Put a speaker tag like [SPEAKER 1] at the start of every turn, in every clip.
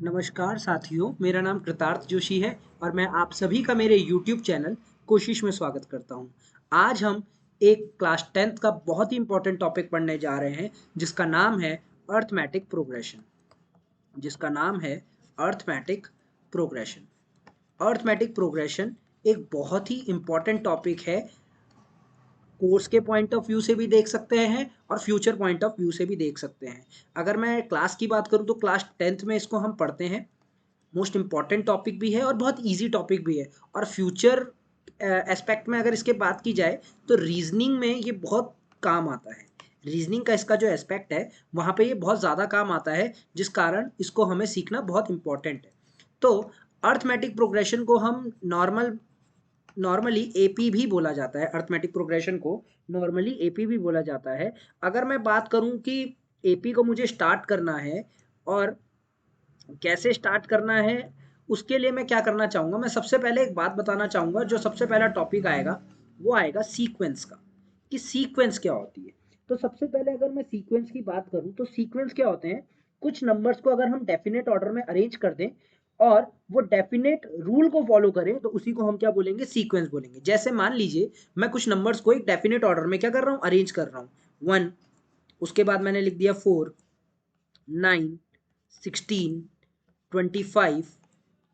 [SPEAKER 1] नमस्कार साथियों, मेरा नाम कृतार्थ जोशी है और मैं आप सभी का मेरे YouTube चैनल कोशिश में स्वागत करता हूं। आज हम एक क्लास 10th का बहुत ही इंपॉर्टेंट टॉपिक पढ़ने जा रहे हैं जिसका नाम है अर्थमेटिक प्रोग्रेशन। अर्थमेटिक प्रोग्रेशन एक बहुत ही इंपॉर्टेंट टॉपिक है। कोर्स के पॉइंट ऑफ व्यू से भी देख सकते हैं और फ्यूचर पॉइंट ऑफ व्यू से भी देख सकते हैं। अगर मैं क्लास की बात करूं तो क्लास 10th में इसको हम पढ़ते हैं। मोस्ट इम्पॉर्टेंट टॉपिक भी है और बहुत इजी टॉपिक भी है। और फ्यूचर एस्पेक्ट में अगर इसके बात की जाए तो रीजनिंग में ये बहुत काम आता है। रीजनिंग का इसका जो एस्पेक्ट है वहाँ पे ये बहुत ज़्यादा काम आता है, जिस कारण इसको हमें सीखना बहुत इम्पॉर्टेंट है। तो अर्थमेटिक प्रोग्रेशन को हम नॉर्मली एपी भी बोला जाता है। अर्थमेटिक प्रोग्रेशन को नॉर्मली एपी भी बोला जाता है। अगर मैं बात करूं कि एपी को मुझे स्टार्ट करना है और कैसे स्टार्ट करना है, उसके लिए मैं क्या करना चाहूँगा, मैं सबसे पहले एक बात बताना चाहूँगा। जो सबसे पहला टॉपिक आएगा वो आएगा सीक्वेंस का, कि सीक्वेंस क्या होती है। तो सबसे पहले अगर मैं सीक्वेंस की बात करूँ तो सीक्वेंस क्या होते हैं, कुछ नंबर्स को अगर हम डेफिनेट ऑर्डर में अरेंज कर दें और वो डेफिनेट रूल को फॉलो करें तो उसी को हम क्या बोलेंगे, सीक्वेंस बोलेंगे। जैसे मान लीजिए मैं कुछ नंबर्स को एक डेफिनेट ऑर्डर में क्या कर रहा हूँ, अरेंज कर रहा हूँ। 1, उसके बाद मैंने लिख दिया 4, 9, 16, 25,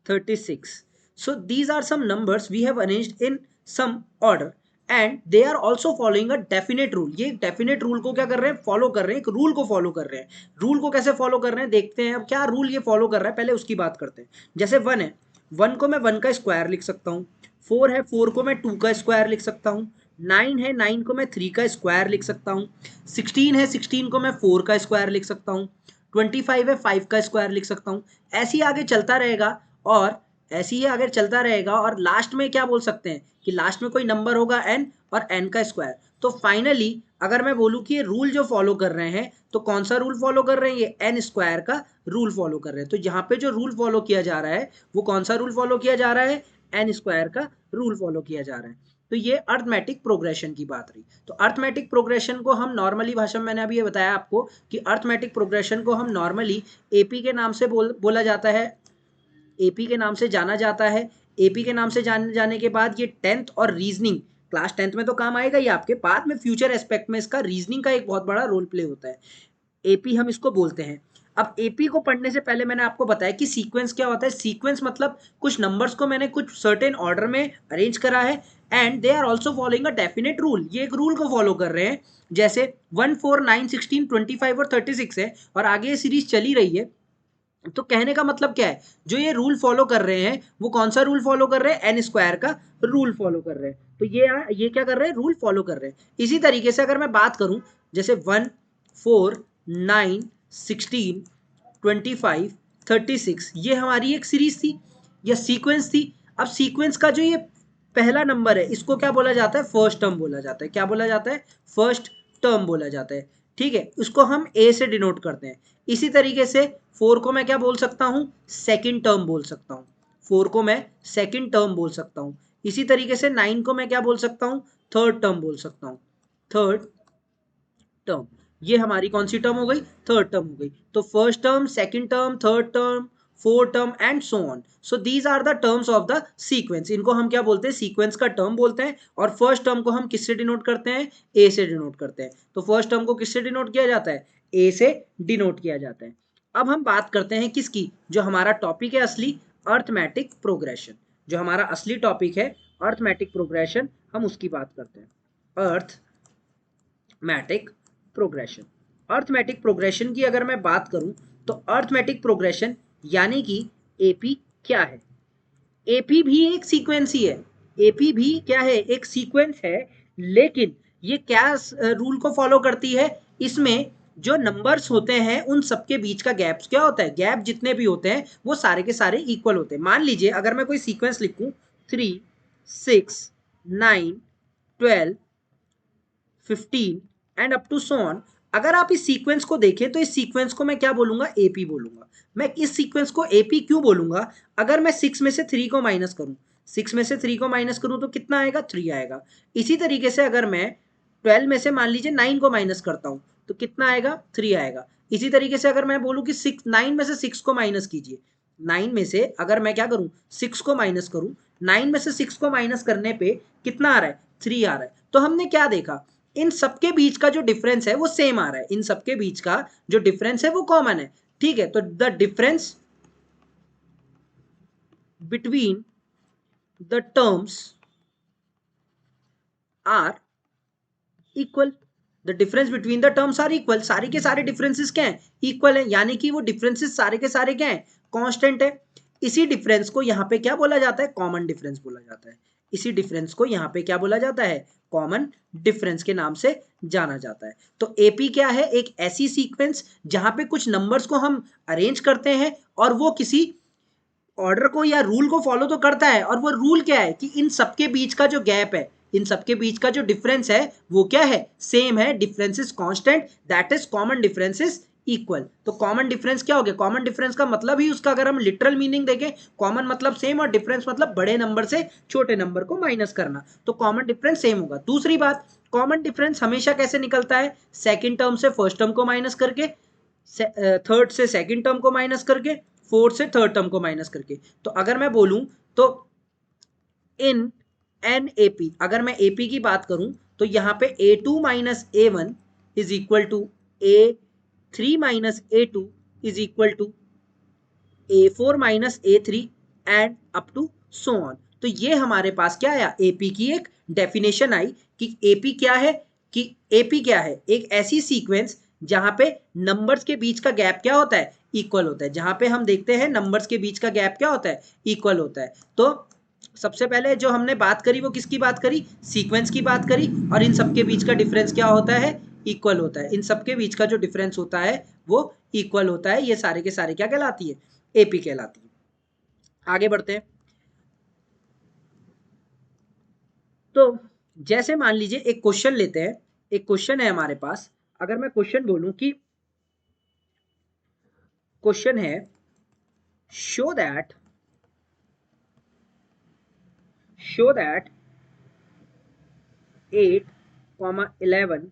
[SPEAKER 1] 36. So these are some numbers we have arranged in some order and they are also following a definite rule. ये definite rule को क्या कर रहे हैं, फॉलो कर रहे हैं, एक रूल को फॉलो कर रहे हैं। रूल को कैसे फॉलो कर रहे हैं देखते हैं। अब क्या रूल ये फॉलो कर रहा है पहले उसकी बात करते हैं। जैसे 1 है, 1 को मैं 1 का स्क्वायर लिख सकता हूँ। 4 है, 4 को मैं 2 का स्क्वायर लिख सकता हूँ। 9 है, 9 को मैं 3 का स्क्वायर लिख सकता हूँ। 16 है, 16 को मैं 4 का स्क्वायर लिख सकता हूँ। 25 है, 5 का स्क्वायर लिख सकता हूँ। ऐसे ही आगे चलता रहेगा और ऐसे ही आगे चलता रहेगा और लास्ट में क्या बोल सकते हैं कि लास्ट में कोई नंबर होगा n और n का स्क्वायर। तो फाइनली अगर मैं बोलूँ कि ये रूल जो फॉलो कर रहे हैं तो कौन सा रूल फॉलो कर रहे हैं, ये n स्क्वायर का रूल फॉलो कर रहे हैं। तो यहाँ पे जो रूल फॉलो किया जा रहा है वो कौन सा रूल फॉलो किया जा रहा है, n स्क्वायर का रूल फॉलो किया जा रहा है। तो ये अर्थमेटिक प्रोग्रेशन की बात रही। तो अर्थमेटिक प्रोग्रेशन को हम नॉर्मली भाषा में, मैंने अभी ये बताया आपको कि अर्थमेटिक प्रोग्रेशन को हम नॉर्मली एपी के नाम से बोला जाता है, एपी के नाम से जाना जाता है। एपी के नाम से जाने के बाद ये 10th और रीजनिंग, क्लास 10th में तो काम आएगा ही आपके, बाद में फ्यूचर एस्पेक्ट में इसका रीजनिंग का एक बहुत बड़ा रोल प्ले होता है। एपी हम इसको बोलते हैं। अब एपी को पढ़ने से पहले मैंने आपको बताया कि सीक्वेंस क्या होता है। सीक्वेंस मतलब कुछ नंबर्स को मैंने कुछ सर्टेन ऑर्डर में अरेंज करा है and they are also following a definite rule. ये एक रूल को फॉलो कर रहे हैं। जैसे 1, 4, 9, 16, 25 और 36 है और आगे ये सीरीज चली रही है। तो कहने का मतलब क्या है, जो ये रूल फॉलो कर रहे हैं वो कौन सा रूल फॉलो कर रहे हैं, एन स्क्वायर का रूल फॉलो कर रहे हैं। तो ये क्या कर रहे हैं, रूल फॉलो कर रहे हैं। इसी तरीके से अगर मैं बात करूं, जैसे 1, 4, 9, 16, 25, 36 ये हमारी एक सीरीज थी या सीक्वेंस थी। अब सीक्वेंस का जो ये पहला नंबर है इसको क्या बोला जाता है, फर्स्ट टर्म बोला जाता है। क्या बोला जाता है, फर्स्ट टर्म बोला जाता है। ठीक है, उसको हम ए से डिनोट करते हैं। इसी तरीके से 4 को मैं क्या बोल सकता हूँ, सेकंड टर्म बोल सकता हूँ। 4 को मैं सेकंड टर्म बोल सकता हूँ। इसी तरीके से 9 को मैं क्या बोल सकता हूँ, थर्ड टर्म बोल सकता हूँ। थर्ड टर्म, ये हमारी कौन सी टर्म हो गई, थर्ड टर्म हो गई। तो first term, second term, third term, fourth term and so on. So these are the terms of the sequence. इनको हम क्या बोलते हैं, सीक्वेंस का टर्म बोलते हैं। और फर्स्ट टर्म को हम किससे डिनोट करते हैं, ए से डिनोट करते हैं। तो फर्स्ट टर्म को किससे डिनोट किया जाता है, ए से डिनोट किया जाता है। अब हम बात करते हैं किसकी, जो हमारा टॉपिक है असली, अर्थमेटिक प्रोग्रेशन। जो हमारा असली टॉपिक है अर्थमेटिक प्रोग्रेशन, हम उसकी बात करते हैं। Arithmetic progression. अर्थमेटिक प्रोग्रेशन की अगर मैं बात करूं तो अर्थमेटिक प्रोग्रेशन यानी कि एपी क्या है, एपी भी एक सीक्वेंस ही है। एपी भी क्या है, एक सीक्वेंस है। लेकिन ये क्या रूल को फॉलो करती है, इसमें जो नंबर्स होते हैं उन सबके बीच का गैप्स क्या होता है, गैप जितने भी होते हैं वो सारे के सारे इक्वल होते हैं। मान लीजिए अगर मैं कोई सीक्वेंस लिखूं 3, 6, 9, 12, 15 and up to so on. अगर आप इस सीक्वेंस को देखें तो इस सीक्वेंस को मैं क्या बोलूंगा, एपी बोलूंगा। मैं इस सीक्वेंस को एपी क्यों बोलूंगा, अगर मैं 6 में से 3 को माइनस करूं, 6 में से 3 को माइनस करूं तो कितना आएगा, 3 आएगा। इसी तरीके से अगर मैं 12 में से मान लीजिए 9 को माइनस करता हूं तो कितना आएगा, 3 आएगा। इसी तरीके से अगर मैं बोलूं कि 9 में से 6 को माइनस कीजिए 9 में से अगर मैं क्या करूं 6 को माइनस करूं, 9 में से 6 को माइनस करने पे कितना आ रहा है 3 आ रहा है। तो हमने क्या देखा इन सबके बीच का जो डिफरेंस है वो सेम आ रहा है, इन सबके बीच का जो डिफरेंस है वो कॉमन है। ठीक है, तो the difference between the terms are equal. The difference between the terms are equal, सारे के सारे डिफरेंसेस क्या है इक्वल है, यानी कि वो डिफरेंसेस सारे के सारे क्या है कांस्टेंट है। इसी डिफरेंस को यहाँ पे क्या बोला जाता है कॉमन डिफरेंस बोला जाता है। इसी डिफरेंस को यहाँ पे क्या बोला जाता है कॉमन डिफरेंस के नाम से जाना जाता है। तो एपी क्या है, एक ऐसी सीक्वेंस जहां पे कुछ नंबर्स को हम अरेंज करते हैं और वो किसी ऑर्डर को या रूल को फॉलो तो करता है, और वो रूल क्या है कि इन सबके बीच का जो गैप है, इन सबके बीच का जो डिफरेंस है वो क्या है सेम है, difference is constant, that is common difference is equal. तो कॉमन डिफरेंस क्या हो गया, कॉमन डिफरेंस का मतलब ही उसका अगर हम लिटरल मीनिंग देखें, कॉमन मतलब सेम और डिफरेंस मतलब बड़े नंबर से छोटे नंबर को माइनस करना, तो कॉमन डिफरेंस सेम होगा। दूसरी बात, कॉमन डिफरेंस हमेशा कैसे निकलता है, सेकेंड टर्म से फर्स्ट टर्म को माइनस करके, थर्ड से सेकेंड टर्म को माइनस करके, फोर्थ से थर्ड टर्म को माइनस करके। तो अगर मैं बोलूं तो इन एन एपी, अगर मैं एपी की बात करूं तो यहां पे a2 minus a1 is equal to a3 minus a2 is equal to a4 minus a3 and up to so on. तो ये हमारे पास क्या आया, एपी की एक डेफिनेशन आई कि एपी क्या है, कि एपी क्या है एक ऐसी सीक्वेंस जहां पे नंबर्स के बीच का गैप क्या होता है इक्वल होता है, जहां पे हम देखते हैं नंबर्स के बीच का गैप क्या होता है इक्वल होता है। तो सबसे पहले जो हमने बात करी वो किसकी बात करी, सीक्वेंस की बात करी, और इन सबके बीच का डिफरेंस क्या होता है इक्वल होता है, इन सबके बीच का जो डिफरेंस होता है वो इक्वल होता है। ये सारे के सारे क्या कहलाती है एपी कहलाती है। आगे बढ़ते हैं। तो जैसे मान लीजिए एक क्वेश्चन लेते हैं, एक क्वेश्चन है हमारे पास, अगर मैं क्वेश्चन बोलूं कि क्वेश्चन है show that show that 8, 11,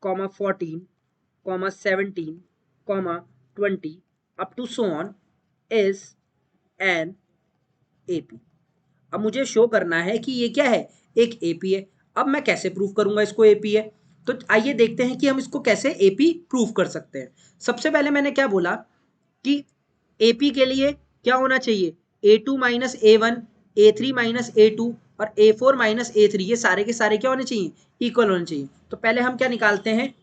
[SPEAKER 1] 14, 17, 20 up to so on is an AP। अब मुझे शो करना है कि ये क्या है एक एपी है। अब मैं कैसे प्रूव करूंगा इसको एपी है, तो आइए देखते हैं कि हम इसको कैसे एपी प्रूव कर सकते हैं। सबसे पहले मैंने क्या बोला कि एपी के लिए क्या होना चाहिए a2 minus a1, a3 minus a2 और a4 माइनस a3, ये सारे के सारे क्या होने चाहिए इक्वल होने चाहिए। तो पहले हम क्या निकालते हैं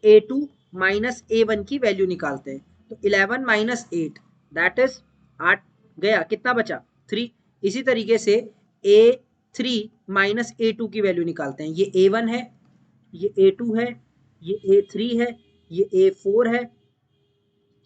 [SPEAKER 1] a2 माइनस a1 की वैल्यू निकालते हैं। तो 11 माइनस 8 दैट इज 8 गया, कितना बचा 3। इसी तरीके से a3 माइनस a2 की वैल्यू निकालते हैं। ये a1 है, ये a2 है, ये a3 है, ये a4 है,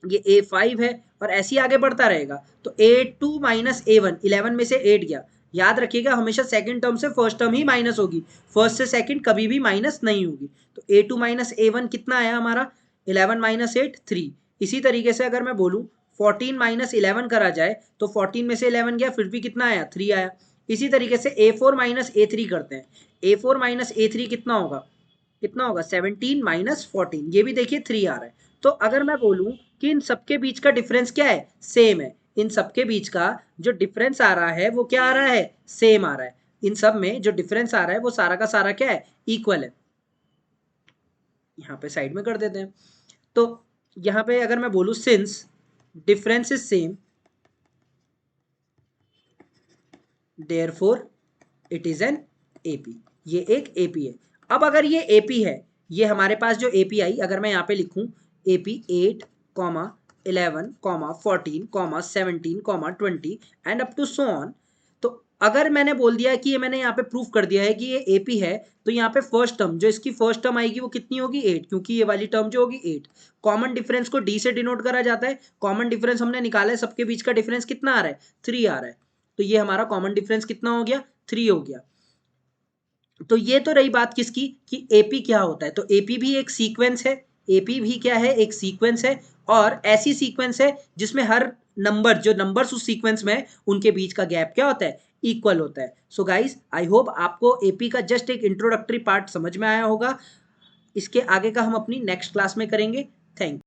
[SPEAKER 1] ये a5 है, और ऐसे ही आगे बढ़ता रहेगा। तो a2 माइनस a1, 11 में से 8 गया। याद रखिएगा हमेशा सेकंड टर्म से फर्स्ट टर्म ही माइनस होगी, फर्स्ट से सेकंड कभी भी माइनस नहीं होगी। तो a2 माइनस a1 कितना आया हमारा 11 माइनस 8 3। इसी तरीके से अगर मैं बोलूं 14 माइनस 11 करा जाए तो 14 में से 11 गया, फिर भी कितना आया 3 आया। इसी तरीके से a4 माइनस a3 करते हैं, a4 माइनस a3 कितना होगा, कितना होगा 17 माइनस 14, ये भी देखिए 3 आ रहा है। तो अगर मैं बोलूं कि इन सबके बीच का डिफरेंस क्या है सेम है, इन सबके बीच का जो डिफरेंस आ रहा है वो क्या आ रहा है सेम आ रहा है, इन सब में जो डिफरेंस आ रहा है वो सारा का सारा क्या है इक्वल है। यहाँ पे साइड में कर देते हैं। तो यहाँ पे अगर मैं बोलूं since difference is same therefore it is an AP, ये एक एपी है। अब अगर ये एपी है, ये हमारे पास जो एपी आई अगर मैं यहाँ पे लिखूं AP 8, 11, 14, 17, 20 and up to so on. तो अगर मैंने बोल दिया कि ये मैंने यहाँ पे प्रूफ कर दिया है कि ये एपी है, तो यहाँ पे फर्स्ट टर्म जो इसकी फर्स्ट टर्म आएगी वो कितनी होगी 8, क्योंकि ये वाली टर्म जो होगी 8। कॉमन डिफरेंस को डी से डिनोट करा जाता है, कॉमन डिफरेंस हमने निकाला है, सबके बीच का डिफरेंस कितना आ रहा है 3 आ रहा है। तो ये हमारा कॉमन डिफरेंस कितना हो गया 3 हो गया। तो ये तो रही बात किसकी कि एपी क्या होता है। तो एपी भी एक सीक्वेंस है, एपी भी क्या है एक सीक्वेंस है, और ऐसी सीक्वेंस है जिसमें हर नंबर जो नंबर्स उस सीक्वेंस में है उनके बीच का गैप क्या होता है इक्वल होता है। सो गाइस आई होप आपको एपी का जस्ट एक इंट्रोडक्टरी पार्ट समझ में आया होगा। इसके आगे का हम अपनी नेक्स्ट क्लास में करेंगे। Thank you.